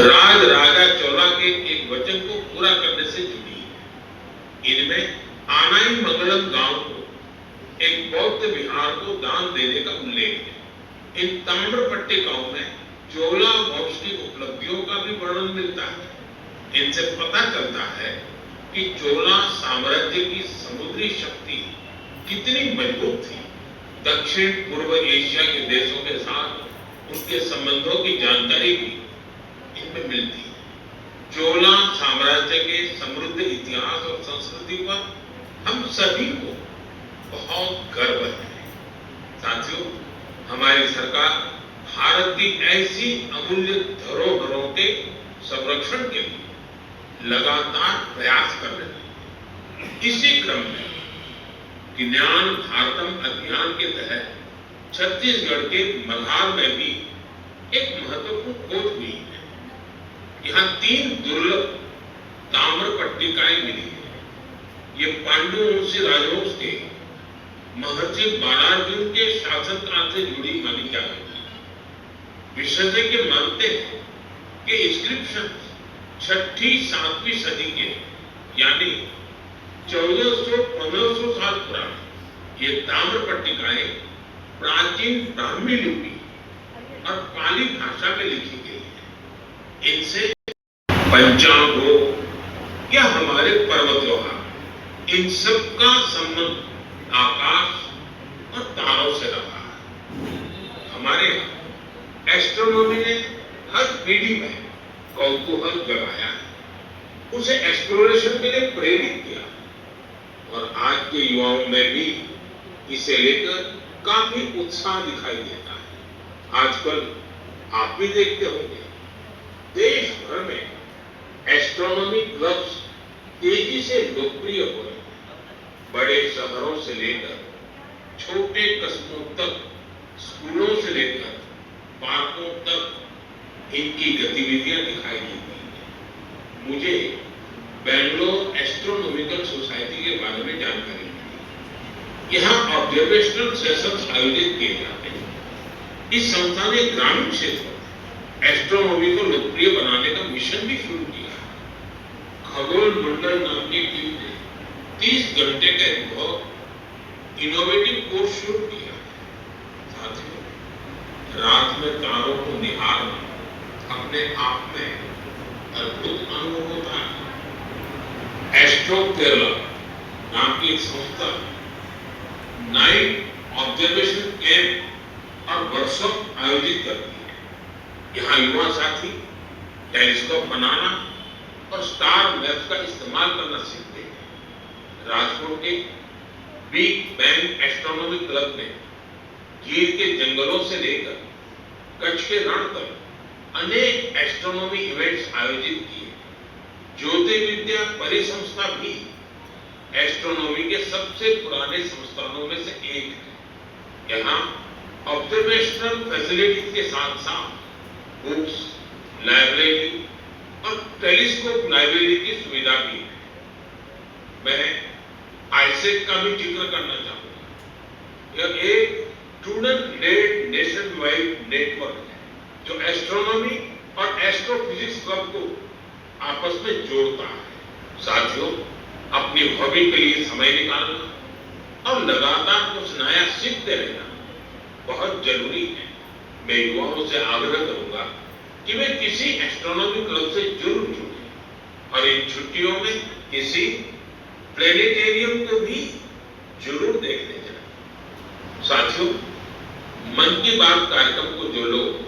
राज राजा चोला के एक वचन को पूरा करने से जुड़ी है। इनमें आनाई मंगलम गांव को एक बौद्ध विहार को दान देने का उल्लेख है। इन ताम्र पट्टिकाओं में चोला वंश की उपलब्धियों का भी वर्णन मिलता है। इनसे पता चलता है कि चोला साम्राज्य की समुद्री शक्ति कितनी मजबूत थी। दक्षिण पूर्व एशिया के देशों के साथ उनके संबंधों की जानकारी भी इनमें मिलती है। चोला साम्राज्य के समृद्ध इतिहास और संस्कृति पर हम सभी को बहुत गर्व है। साथियों, हमारी सरकार भारत की ऐसी अमूल्य धरोहरों के संरक्षण के लिए लगातार प्रयास कर रही है। इसी क्रम में ज्ञान भारतम अभियान के तहत छत्तीसगढ़ के मल्हार में भी एक महत्वपूर्ण खोज हुई है। यहाँ 3 दुर्लभ ताम्र पट्टिकाएं मिली है। ये पांडु वंशी राजवंश के महर्षि बालार्जुन के शासनकाल से जुड़ी मानी जा रही है। विशेषज्ञ मानते हैं कि इंस्क्रिप्शन 6ठी-7वीं सदी के यानी 1400-1500 साल पुरानी ये ताम्र पट्टिकाएं प्राचीन ब्राह्मी लिपि और पाली भाषा में लिखी गई है। इनसे पंचांग हो या हमारे पर्व त्योहार, इन सब का संबंध आकाश और तारों से रहा है। हमारे यहाँ एस्ट्रोनॉमी ने हर पीढ़ी में कौतूहल जगाया है, उसे एक्सप्लोरेशन के लिए प्रेरित किया और आज के युवाओं में भी इसे लेकर काफी उत्साह दिखाई देता है। आजकल आप भी देखते होंगे देश भर में एस्ट्रोनॉमी क्लब्स तेजी से लोकप्रिय हो रहे हैं। बड़े शहरों से लेकर छोटे कस्बों तक, स्कूलों से लेकर पार्कों तक इनकी गतिविधियां दिखाई देती हैं। मुझे बेंगलोर एस्ट्रोनॉमिकल सोसाइटी के बारे में जानकारी मिली। यहाँ ऑब्जर्वेशनल सेशंस आयोजित किए जाते हैं। इस संस्था ने ग्रामीण क्षेत्रों में एस्ट्रोनॉमी को लोकप्रिय बनाने का मिशन भी शुरू किया। खगोल मंडल नाम की टीम ने 30 घंटे का एक बहुत इनोवेटिव कोर्स शुरू किया। साथियों, रात में तारों को निहारना अपने आप में अद्भुत अनुभव होता है। एस्ट्रो केरला नाम की एक संस्था नाइट ऑब्जर्वेशन कैंप और वर्कशॉप आयोजित करती है। यहाँ युवा साथी टेलीस्कोप बनाना और स्टार मैप्स का इस्तेमाल करना सीखते हैं। राजकोट के बिग बैंग एस्ट्रोनॉमी क्लब ने गिर के जंगलों से लेकर कच्छ के रण तक अनेक एस्ट्रोनॉमी इवेंट्स आयोजित किए। ज्योतिर्विद्या परिसंस्था भी एस्ट्रोनॉमी के सबसे पुराने संस्थानों में से एक है। यहाँ ऑब्जर्वेशनल फैसिलिटीज के साथ साथ बुक्स, लाइब्रेरी और टेलीस्कोप लाइब्रेरी की सुविधा भी है। मैं आईसेक का भी जिक्र करना चाहूंगा। यह एक student led nation wide network है जो एस्ट्रोनॉमी और एस्ट्रोफिजिक्स क्लब को आपस में जोड़ता है। साथियों, अपनी हॉबी के लिए समय निकालना और लगातार कुछ नया सीखते रहना बहुत जरूरी है। मैं युवाओं से आग्रह करूंगा कि वे किसी एस्ट्रोनॉमी क्लब से जरूर जुड़ें और इन छुट्टियों में किसी प्लेनेटेरियम को भी जरूर देखने जाएं। साथियों, मन की बात कार्यक्रम को जो लोग